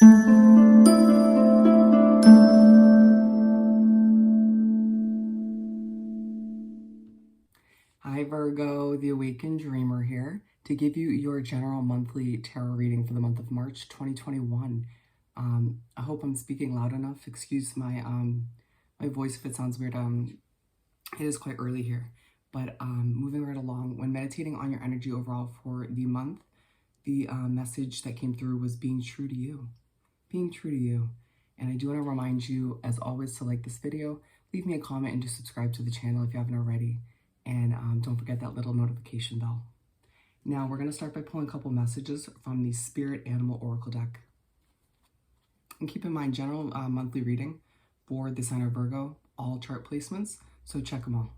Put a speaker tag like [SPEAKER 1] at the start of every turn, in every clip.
[SPEAKER 1] Hi Virgo, the Awakened Dreamer here to give you your general monthly tarot reading for the month of March 2021. I hope I'm speaking loud enough. Excuse my my voice if it sounds weird. It is quite early here, but moving right along. When meditating on your energy overall for the month, the message that came through was being true to you. Being true to you. And I do want to remind you, as always, to like this video, leave me a comment, and to subscribe to the channel if you haven't already. And don't forget that little notification bell. Now, we're going to start by pulling a couple messages from the Spirit Animal Oracle deck. And keep in mind, general monthly reading for the sign of Virgo, all chart placements, so check them all.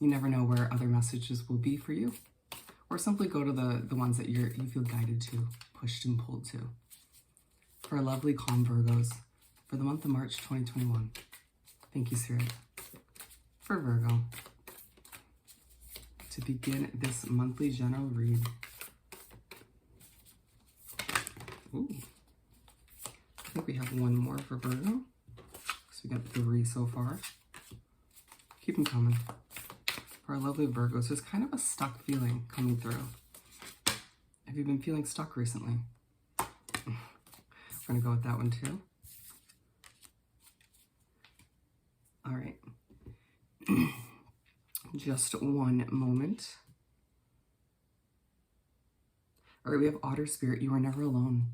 [SPEAKER 1] You never know where other messages will be for you. Or simply go to the ones that you feel guided to, pushed and pulled to. For lovely, calm Virgos, for the month of March 2021. Thank you, Spirit. For Virgo, to begin this monthly general read. Ooh. I think we have one more for Virgo. So we got 3 so far. Keep them coming. For our lovely Virgos, there's kind of a stuck feeling coming through. Have you been feeling stuck recently? We're gonna go with that one too. All right. Just one moment. All right, we have Otter Spirit. You are never alone.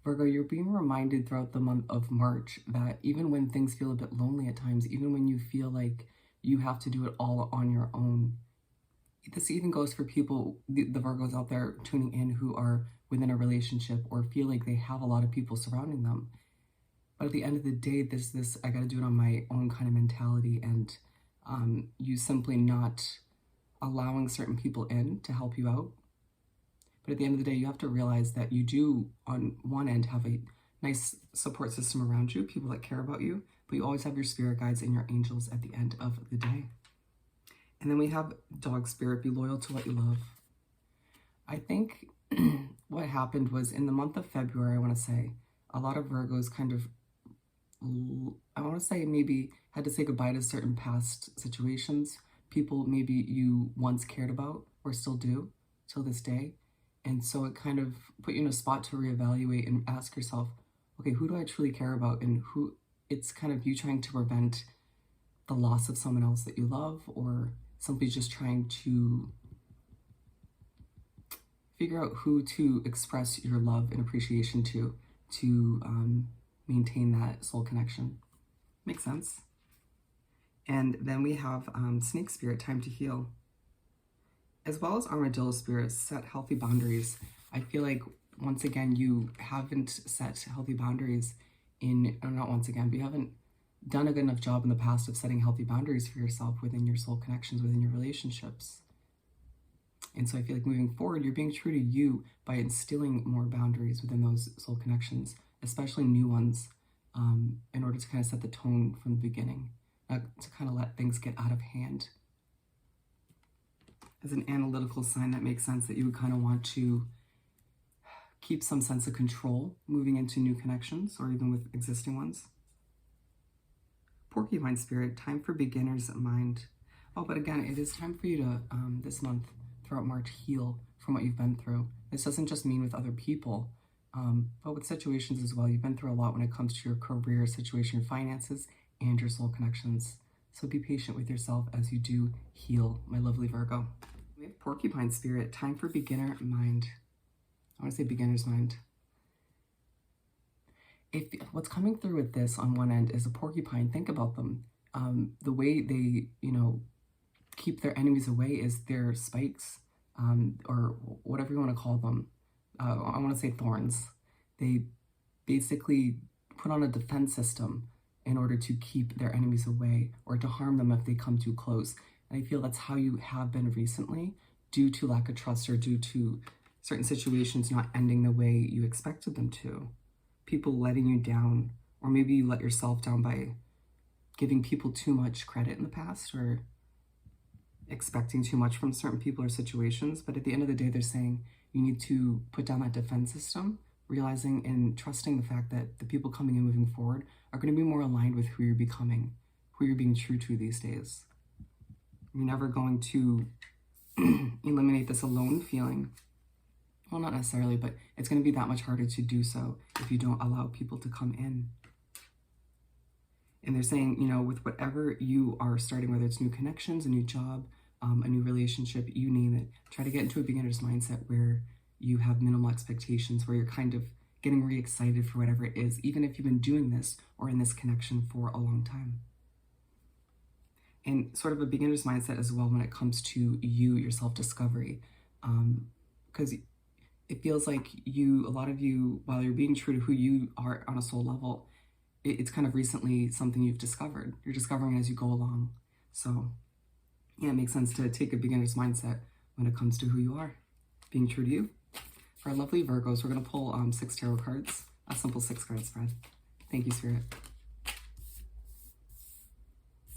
[SPEAKER 1] Virgo, you're being reminded throughout the month of March that even when things feel a bit lonely at times, even when you feel like you have to do it all on your own, this even goes for people, the Virgos out there tuning in who are within a relationship or feel like they have a lot of people surrounding them. But at the end of the day, there's this, I gotta do it on my own kind of mentality, and you simply not allowing certain people in to help you out. But at the end of the day, you have to realize that you do, on one end, have a nice support system around you, people that care about you, but you always have your spirit guides and your angels at the end of the day. And then we have Dog Spirit, be loyal to what you love. I think what happened was in the month of February, I want to say, a lot of Virgos kind of, I want to say maybe had to say goodbye to certain past situations, people maybe you once cared about or still do till this day. And so it kind of put you in a spot to reevaluate and ask yourself, okay, who do I truly care about? And who, it's kind of you trying to prevent the loss of someone else that you love, or simply just trying to figure out who to express your love and appreciation to maintain that soul connection. Makes sense? And then we have Snake Spirit, time to heal. As well as Armadillo Spirit, set healthy boundaries. I feel like, once again, you haven't set healthy boundaries or not once again, but you haven't done a good enough job in the past of setting healthy boundaries for yourself within your soul connections, within your relationships. And so I feel like moving forward, you're being true to you by instilling more boundaries within those soul connections, especially new ones, in order to kind of set the tone from the beginning, not to kind of let things get out of hand. As an analytical sign, that makes sense that you would kind of want to keep some sense of control moving into new connections or even with existing ones. Porcupine Spirit, time for beginner's mind. Oh, but again, it is time for you to, this month, throughout March, heal from what you've been through. This doesn't just mean with other people, but with situations as well. You've been through a lot when it comes to your career situation, your finances, and your soul connections. So be patient with yourself as you do heal, my lovely Virgo. We have Porcupine Spirit, time for beginner mind. I want to say beginner's mind. If what's coming through with this on one end is a porcupine, think about them. The way they, keep their enemies away is their spikes, or whatever you want to call them. I want to say thorns. They basically put on a defense system in order to keep their enemies away or to harm them if they come too close. And I feel that's how you have been recently, due to lack of trust or due to certain situations not ending the way you expected them to. People letting you down, or maybe you let yourself down by giving people too much credit in the past or expecting too much from certain people or situations. But at the end of the day, they're saying you need to put down that defense system realizing and trusting the fact that the people coming and moving forward are going to be more aligned with who you're becoming, who you're being true to these days. You're never going to eliminate this alone feeling. Well, not necessarily, but it's going to be that much harder to do so if you don't allow people to come in. And they're saying, you know, with whatever you are starting, whether it's new connections, a new job, a new relationship, you name it, try to get into a beginner's mindset where you have minimal expectations, where you're kind of getting really excited for whatever it is, even if you've been doing this or in this connection for a long time. And sort of a beginner's mindset as well when it comes to your self-discovery. Because it feels like a lot of you, while you're being true to who you are on a soul level, it's kind of recently something you've discovered. You're discovering as you go along. So yeah, it makes sense to take a beginner's mindset when it comes to who you are, being true to you. For our lovely Virgos, we're going to pull 6 tarot cards, a simple 6-card spread. Thank you, Spirit.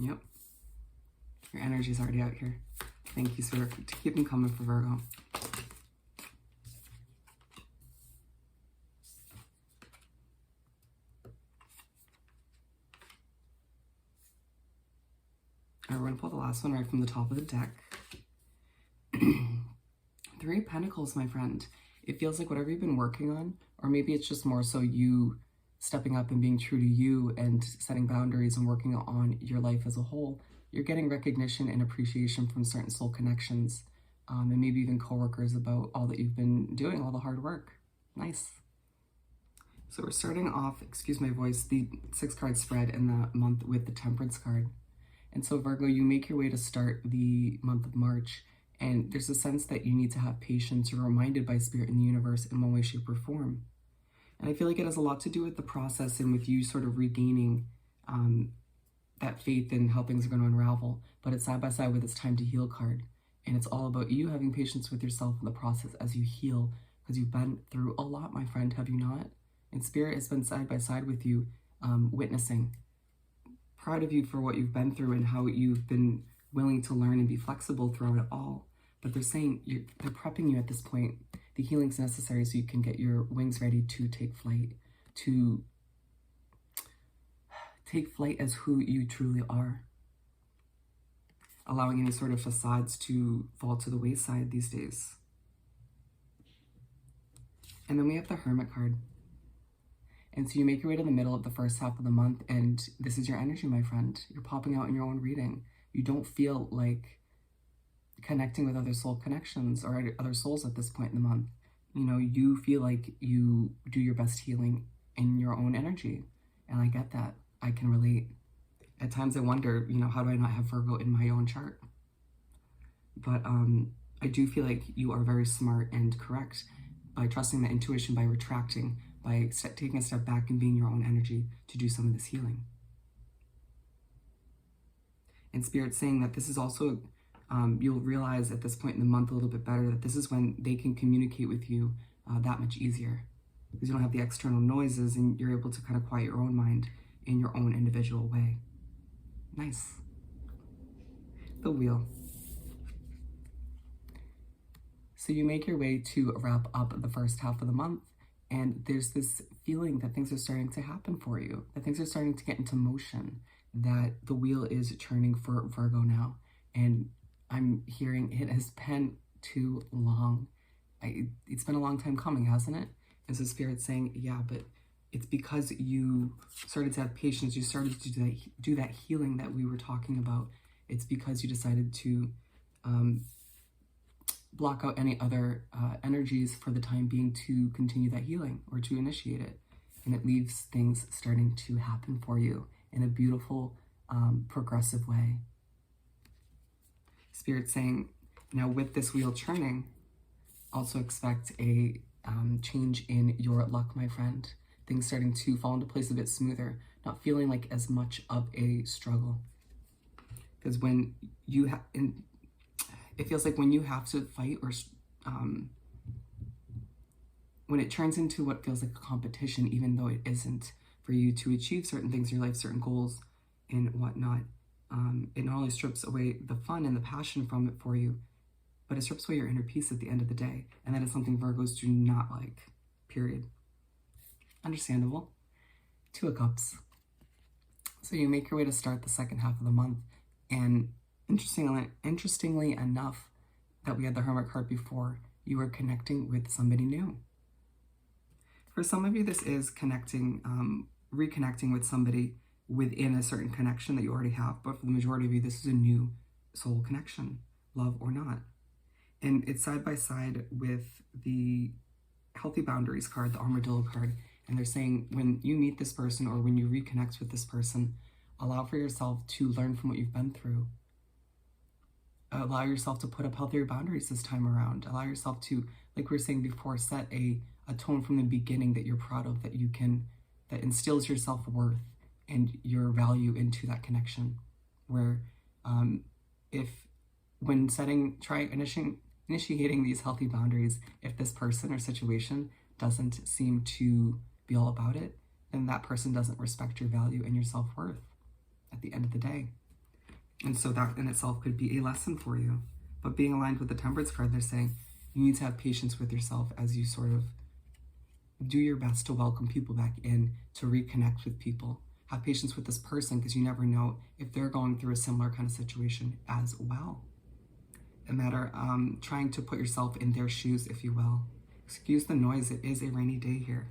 [SPEAKER 1] Yep. Your energy's already out here. Thank you, Spirit, to keep them coming for Virgo. All right, we're going to pull the last one right from the top of the deck. 3 of Pentacles, my friend. It feels like whatever you've been working on, or maybe it's just more so you stepping up and being true to you and setting boundaries and working on your life as a whole, you're getting recognition and appreciation from certain soul connections, and maybe even coworkers about all that you've been doing, all the hard work. Nice. So we're starting off, excuse my voice, the 6-card spread in the month with the Temperance card. And so Virgo, you make your way to start the month of March, and there's a sense that you need to have patience. You're reminded by Spirit in the universe in one way, shape, or form. And I feel like it has a lot to do with the process and with you sort of regaining that faith in how things are going to unravel. But it's side by side with this time to heal card. And it's all about you having patience with yourself in the process as you heal, because you've been through a lot, my friend, have you not? And Spirit has been side by side with you, witnessing. Proud of you for what you've been through and how you've been willing to learn and be flexible throughout it all. But they're saying, they're prepping you at this point. The healing's necessary so you can get your wings ready to take flight, to take flight as who you truly are. Allowing any sort of facades to fall to the wayside these days. And then we have the Hermit card. And so you make your way to the middle of the first half of the month, and this is your energy, my friend. You're popping out in your own reading. You don't feel like connecting with other soul connections or other souls at this point in the month. You know, you feel like you do your best healing in your own energy. And I get that. I can relate. At times I wonder, you know, how do I not have Virgo in my own chart? But I do feel like you are very smart and correct by trusting the intuition, by retracting, by taking a step back and being your own energy to do some of this healing. And Spirit's saying that this is also, you'll realize at this point in the month a little bit better that this is when they can communicate with you that much easier. Because you don't have the external noises and you're able to kind of quiet your own mind in your own individual way. Nice. The Wheel. So you make your way to wrap up the first half of the month, and there's this feeling that things are starting to happen for you, that things are starting to get into motion, that the wheel is turning for Virgo now. And I'm hearing it has been too long. It's been a long time coming, hasn't it? And so Spirit's saying, yeah, but it's because you started to have patience, you started to do that healing that we were talking about. It's because you decided to block out any other energies for the time being to continue that healing or to initiate it. And it leaves things starting to happen for you in a beautiful, progressive way. Spirit's saying, now with this wheel turning, also expect a change in your luck, my friend. Things starting to fall into place a bit smoother, not feeling like as much of a struggle. Because when you have, it feels like when you have to fight or when it turns into what feels like a competition, even though it isn't, for you to achieve certain things in your life, certain goals and whatnot, it not only strips away the fun and the passion from it for you, but it strips away your inner peace at the end of the day. And that is something Virgos do not like, period. Understandable. Two of Cups. So you make your way to start the second half of the month, and interestingly enough, that we had the Hermit card before, you are connecting with somebody new. For some of you, this is connecting, reconnecting with somebody within a certain connection that you already have. But for the majority of you, this is a new soul connection, love or not. And it's side by side with the Healthy Boundaries card, the Armadillo card. And they're saying when you meet this person or when you reconnect with this person, allow for yourself to learn from what you've been through. Allow yourself to put up healthier boundaries this time around. Allow yourself to, like we were saying before, set a tone from the beginning that you're proud of, that you can, that instills your self-worth and your value into that connection. Where if when initiating these healthy boundaries, if this person or situation doesn't seem to be all about it, then that person doesn't respect your value and your self-worth at the end of the day. And so that in itself could be a lesson for you. But being aligned with the Temperance card, they're saying you need to have patience with yourself as you sort of do your best to welcome people back in, to reconnect with people. Have patience with this person because you never know if they're going through a similar kind of situation as well. A matter trying to put yourself in their shoes, if you will. Excuse the noise, it is a rainy day here.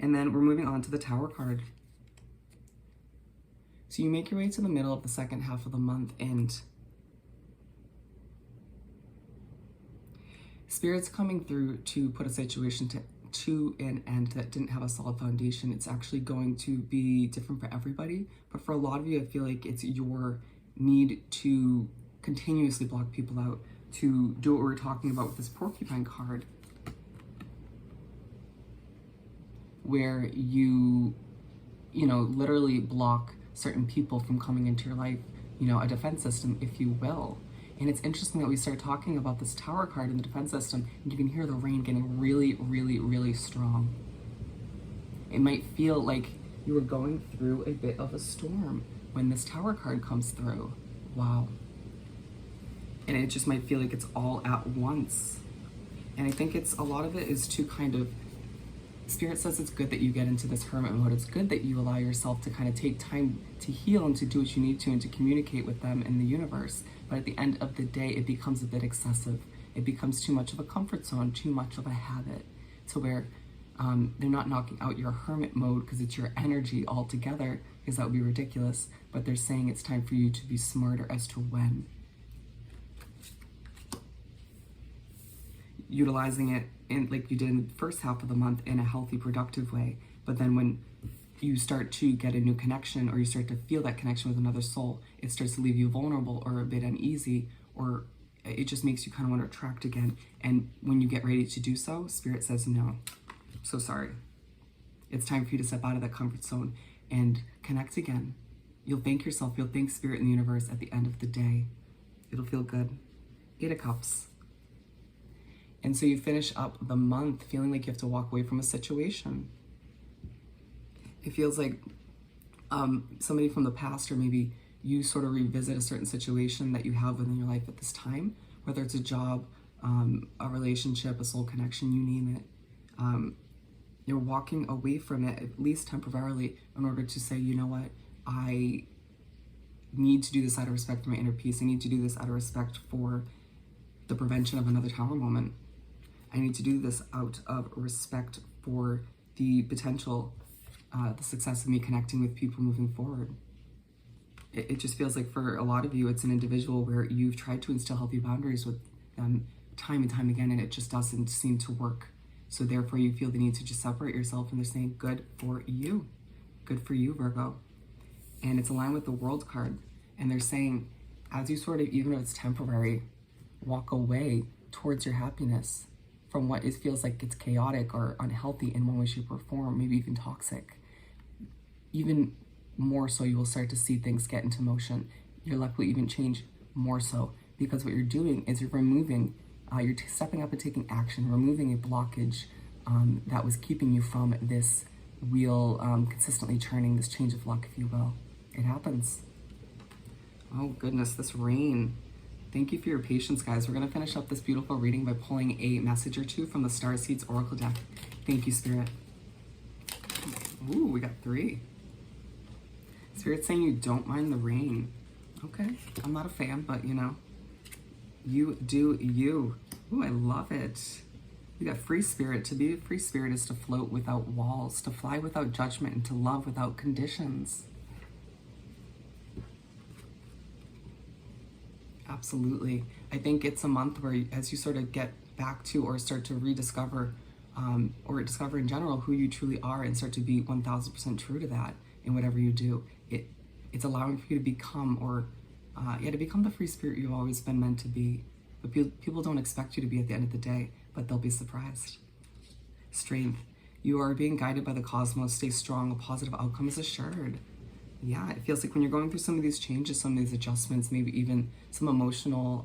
[SPEAKER 1] And then we're moving on to the Tower card. So you make your way to the middle of the second half of the month, and Spirit's coming through to put a situation to an end that didn't have a solid foundation. It's actually going to be different for everybody, but for a lot of you, I feel like it's your need to continuously block people out, to do what we were talking about with this Porcupine card, where you literally block certain people from coming into your life, a defense system, if you will. And it's interesting that we start talking about this Tower card in the defense system, and you can hear the rain getting really, really, really strong. It might feel like you are going through a bit of a storm when this Tower card comes through. Wow. And it just might feel like it's all at once. And I think a lot of it is to kind of, Spirit says it's good that you get into this hermit mode. It's good that you allow yourself to kind of take time to heal and to do what you need to and to communicate with them in the universe. But at the end of the day, it becomes a bit excessive. It becomes too much of a comfort zone, too much of a habit, to where they're not knocking out your hermit mode because it's your energy altogether, because that would be ridiculous. But they're saying it's time for you to be smarter as to when. Utilizing it in, like you did in the first half of the month, in a healthy, productive way. But then when you start to get a new connection, or you start to feel that connection with another soul, it starts to leave you vulnerable or a bit uneasy, or it just makes you kind of want to attract again. And when you get ready to do so, Spirit says, no, so sorry. It's time for you to step out of that comfort zone and connect again. You'll thank yourself, you'll thank Spirit and the universe at the end of the day. It'll feel good. 8 of Cups. And so you finish up the month feeling like you have to walk away from a situation. It feels like somebody from the past, or maybe you sort of revisit a certain situation that you have within your life at this time, whether it's a job, a relationship, a soul connection, you name it. You're walking away from it, at least temporarily, in order to say, you know what, I need to do this out of respect for my inner peace. I need to do this out of respect for the prevention of another Tower moment. I need to do this out of respect for the potential, the success of me connecting with people moving forward. It just feels like for a lot of you, it's an individual where you've tried to instill healthy boundaries with them time and time again, and it just doesn't seem to work. So therefore you feel the need to just separate yourself, and they're saying, good for you. Good for you, Virgo. And it's aligned with the World card. And they're saying, as you sort of, even if it's temporary, walk away towards your happiness from what it feels like it's chaotic or unhealthy in one way, shape, or form, maybe even toxic. Even more so, you will start to see things get into motion. Your luck will even change more so, because what you're doing is you're removing, you're stepping up and taking action, removing a blockage that was keeping you from this wheel consistently turning, this change of luck, if you will. It happens. Oh goodness, this rain. Thank you for your patience, guys. We're going to finish up this beautiful reading by pulling a message or two from the Starseeds Oracle deck. Thank you, Spirit. Ooh, we got 3. Spirit's saying you don't mind the rain. Okay, I'm not a fan, but you know, you do you. Ooh, I love it. We got free spirit. To be a free spirit is to float without walls, to fly without judgment, and to love without conditions. Absolutely. I think it's a month where as you sort of get back to or start to rediscover or discover in general who you truly are and start to be 1000% true to that in whatever you do, it's allowing for you to become to become the free spirit you've always been meant to be. But people don't expect you to be at the end of the day, but they'll be surprised. Strength. You are being guided by the cosmos. Stay strong. A positive outcome is assured. Yeah, it feels like when you're going through some of these changes, some of these adjustments, maybe even some emotional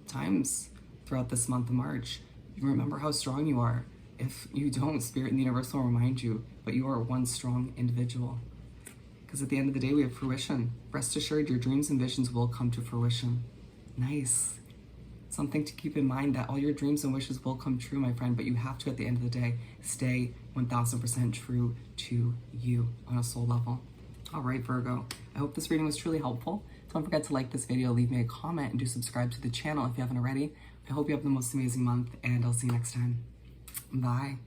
[SPEAKER 1] times throughout this month of March, you remember how strong you are. If you don't, Spirit and the universe will remind you, but you are one strong individual. Because at the end of the day, we have fruition. Rest assured, your dreams and visions will come to fruition. Nice. Something to keep in mind, that all your dreams and wishes will come true, my friend, but you have to, at the end of the day, stay 1000% true to you on a soul level. All right, Virgo, I hope this reading was truly helpful. Don't forget to like this video, leave me a comment, and do subscribe to the channel if you haven't already. I hope you have the most amazing month, and I'll see you next time. Bye.